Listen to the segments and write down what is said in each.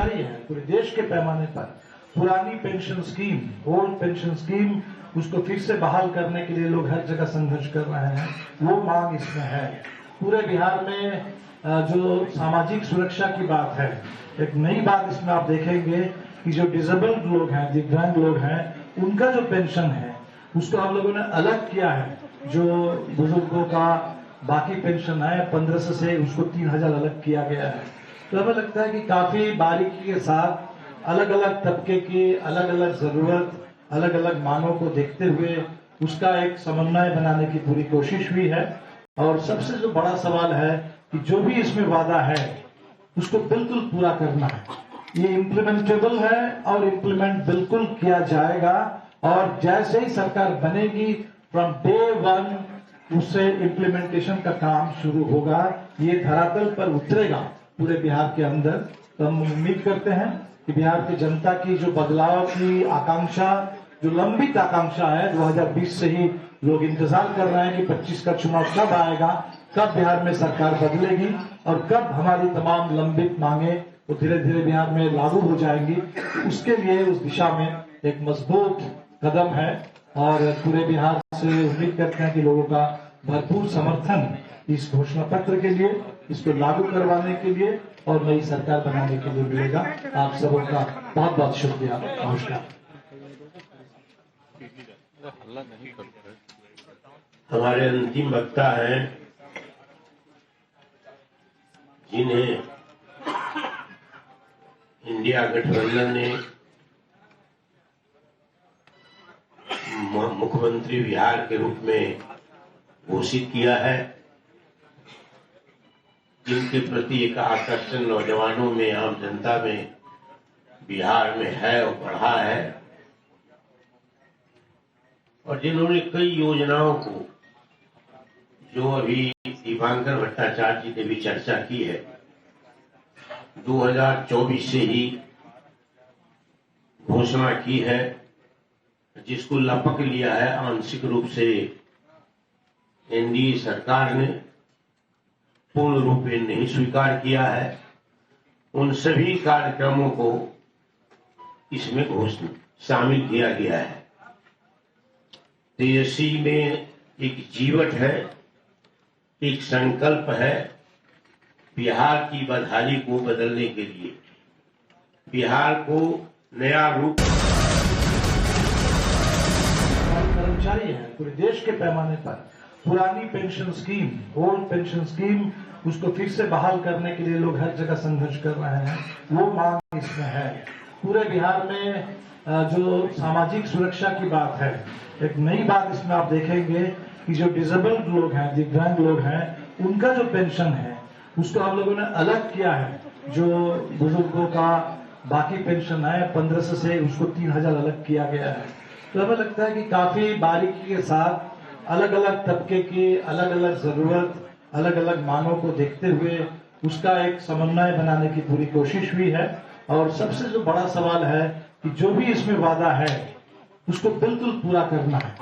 कर्मचारी हैं पूरे देश के पैमाने पर पुरानी pension scheme, old pension scheme, उसको फिर से बहाल करने के लिए लोग हर जगह संघर्ष कर रहे हैं। वो मांग इसमें है। पूरे बिहार में जो सामाजिक सुरक्षा की बात है, एक नई बात इसमें आप देखेंगे कि जो डिसेबल्ड लोग हैं, दिव्यांग लोग हैं, उनका जो पेंशन है उसको हम लोगों ने अलग किया है। जो बुजुर्गों का बाकी पेंशन है 1500 से उसको 3000 अलग किया गया है। तो हमें लगता है कि काफी बारीकी के साथ अलग अलग तबके की अलग अलग जरूरत, अलग अलग मांगों को देखते हुए उसका एक समन्वय बनाने की पूरी कोशिश हुई है। और सबसे जो बड़ा सवाल है कि जो भी इसमें वादा है उसको बिल्कुल पूरा करना है। ये इम्प्लीमेंटेबल है और इम्प्लीमेंट बिल्कुल किया जाएगा। और जैसे ही सरकार बनेगी फ्रॉम डे वन उससे इम्प्लीमेंटेशन का काम शुरू होगा। ये धरातल पर उतरेगा पूरे बिहार के अंदर। तो हम उम्मीद करते हैं कि बिहार की जनता की जो बदलाव की आकांक्षा, जो लंबित आकांक्षा है, 2020 से ही लोग इंतजार कर रहे हैं कि 25 का चुनाव कब आएगा, कब बिहार में सरकार बदलेगी और कब हमारी तमाम लंबित मांगे वो धीरे धीरे बिहार में लागू हो जाएंगी। उसके लिए उस दिशा में एक मजबूत कदम है और पूरे बिहार से उम्मीद करते हैं कि लोगों का भरपूर समर्थन इस घोषणा पत्र के लिए, इसको लागू करवाने के लिए और नई सरकार बनाने के लिए मिलेगा। आप सबों का बहुत बहुत शुक्रिया। नमस्कार। हमारे अंतिम वक्ता हैं जिन्हें इंडिया गठबंधन ने मुख्यमंत्री बिहार के रूप में घोषित किया है, जिनके प्रति एक आकर्षण नौजवानों में, आम जनता में बिहार में है और बढ़ा है और जिन्होंने कई योजनाओं को, जो अभी दीपांकर भट्टाचार्य जी ने भी चर्चा की है, 2024 से ही घोषणा की है, जिसको लपक लिया है आंशिक रूप से एनडीए सरकार ने, पूर्ण रूप में नहीं स्वीकार किया है। उन सभी कार्यक्रमों को इसमें शामिल किया गया है। तेजस्वी में एक जीवट है, एक संकल्प है बिहार की बदहाली को बदलने के लिए, बिहार को नया रूप। कर्मचारी हैं पूरे देश के पैमाने पर पुरानी pension scheme, old pension scheme, उसको फिर से बहाल करने के लिए लोग हर जगह संघर्ष कर रहे हैं। वो मांग इसमें है। पूरे बिहार में जो सामाजिक सुरक्षा की बात है, एक नई बात इसमें आप देखेंगे कि जो डिसेबल्ड लोग हैं, दिव्यांग लोग हैं, उनका जो पेंशन है उसको हम लोगों ने अलग किया है। जो बुजुर्गों का बाकी पेंशन है 1500 से उसको 3000 अलग किया गया है। तो हमें लगता है कि काफी बारीकी के साथ अलग अलग तबके की अलग अलग जरूरत, अलग अलग मांगों को देखते हुए उसका एक समन्वय बनाने की पूरी कोशिश हुई है। और सबसे जो बड़ा सवाल है कि जो भी इसमें वादा है उसको बिल्कुल पूरा करना है।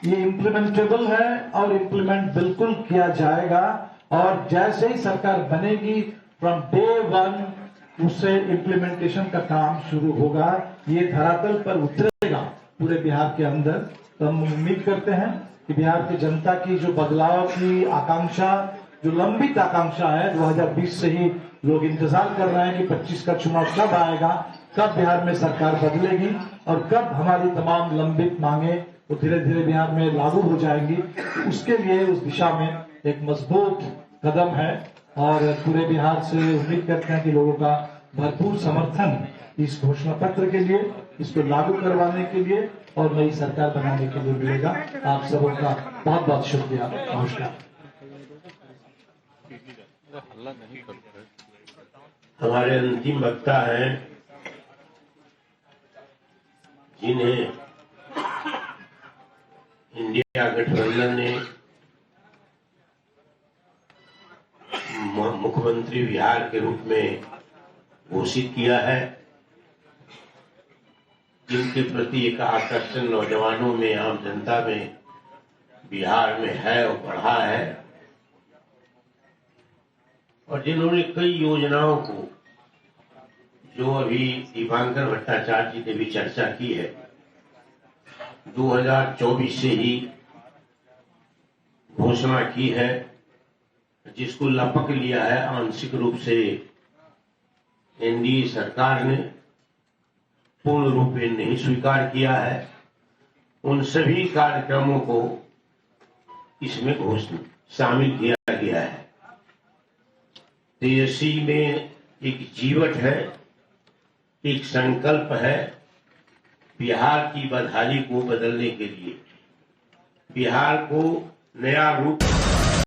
ये इम्प्लीमेंटेबल है और इम्प्लीमेंट बिल्कुल किया जाएगा। और जैसे ही सरकार बनेगी फ्रॉम डे वन उससे इम्प्लीमेंटेशन का काम शुरू होगा। ये धरातल पर उतरेगा पूरे बिहार के अंदर। तो हम उम्मीद करते हैं कि बिहार की जनता की जो बदलाव की आकांक्षा, जो लंबित आकांक्षा है, 2020 से ही लोग इंतजार कर रहे हैं कि 25 का चुनाव कब आएगा, कब बिहार में सरकार बदलेगी और कब हमारी तमाम लंबित मांगे वो धीरे धीरे बिहार में लागू हो जाएंगी। उसके लिए उस दिशा में एक मजबूत कदम है और पूरे बिहार से उम्मीद करते हैं कि लोगों का भरपूर समर्थन इस घोषणा पत्र के लिए, इसको लागू करवाने के लिए और नई सरकार बनाने के लिए मिलेगा। आप सबों का बहुत बहुत शुक्रिया। नमस्कार। हमारे अंतिम वक्ता हैं जिन्हें इंडिया गठबंधन ने मुख्यमंत्री बिहार के रूप में घोषित किया है, जिनके प्रति एक आकर्षण नौजवानों में, आम जनता में बिहार में है और बढ़ा है और जिन्होंने कई योजनाओं को, जो अभी दीपांकर भट्टाचार्य जी ने भी चर्चा की है, 2024 से ही घोषणा की है, जिसको लपक लिया है आंशिक रूप से एनडीए सरकार ने, पूर्ण रूप में नहीं स्वीकार किया है। उन सभी कार्यक्रमों को इसमें शामिल किया गया है। देशी में एक जीवट है, एक संकल्प है बिहार की बदहाली को बदलने के लिए, बिहार को नया रूप